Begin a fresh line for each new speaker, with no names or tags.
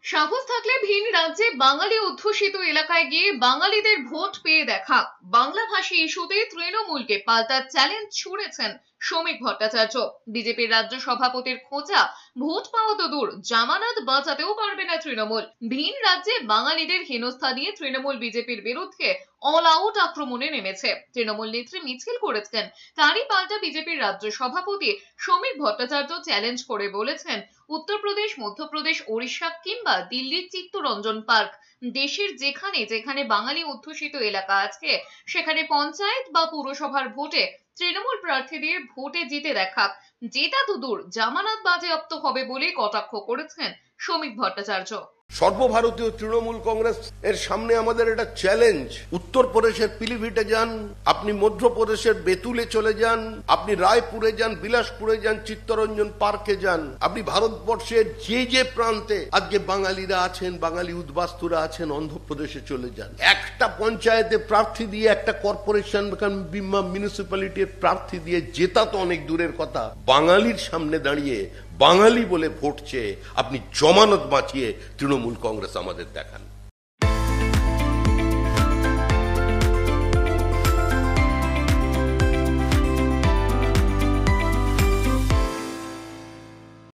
সাহস থাকলে ভিন রাজ্যে বাঙালি অধ্যুষিত এলাকায় গিয়ে বাঙালিদের ভোট পেয়ে দেখা। বাংলাভাষী ইস্যুতে তৃণমূলকে পাল্টা চ্যালেঞ্জ ছুড়েছেন শ্রমিক ভট্টাচার্য। বিজেপির রাজ্য সভাপতির খোঁজা ভোট পাওয়া তো দূর, জামানত বাঁচাতেও পারবে না তৃণমূল। ভিন রাজ্যে বাঙালিদের হেনস্থা নিয়ে তৃণমূল বিজেপির বিরুদ্ধে অল আউট আক্রমণে নেমেছে। তৃণমূল নেত্রী মিছিল করেছেন, তারই পাল্টা বিজেপির রাজ্য সভাপতি শ্রমিক ভট্টাচার্য চ্যালেঞ্জ করে বলেছেন, উত্তরপ্রদেশ, মধ্যপ্রদেশ, ওড়িশা কিংবা দিল্লির চিত্তরঞ্জন পার্ক, দেশের যেখানে যেখানে বাঙালি অধ্যুষিত এলাকা আছে সেখানে পঞ্চায়েত বা পুরসভার ভোটে তৃণমূল প্রার্থীদের ভোটে জিতে দেখা। জেতা তো দূর, জামানত বাজেয়াপ্ত হবে বলে কটাক্ষ করেছেন শ্রমিক ভট্টাচার্য।
সর্বভারতীয় তৃণমূল কংগ্রেস এর সামনে আমাদের এটা চ্যালেঞ্জ। উত্তরপ্রদেশের পিলিভিটে যান, আপনি মধ্যপ্রদেশের বেতুলে চলে যান, আপনি রায়পুরে যান, বিলাসপুরে যান, চিত্তরঞ্জন পার্কে যান, আপনি ভারতবর্ষের যে যে প্রান্তে আজকে বাঙালিরা আছেন, বাঙালি উদ্বাস্তুরা আছেন, অন্ধ্রপ্রদেশে চলে যান। একটা পঞ্চায়েতে প্রার্থী দিয়ে, একটা কর্পোরেশন কিংবা মিউনিসিপ্যালিটির প্রার্থী দিয়ে জেতা তো অনেক দূরের কথা, বাঙালির সামনে দাঁড়িয়ে বাঙালি বলে ভোট চেয়ে আপনি জমানত বাঁচিয়ে তৃণমূল কংগ্রেস আমাদের দেখান।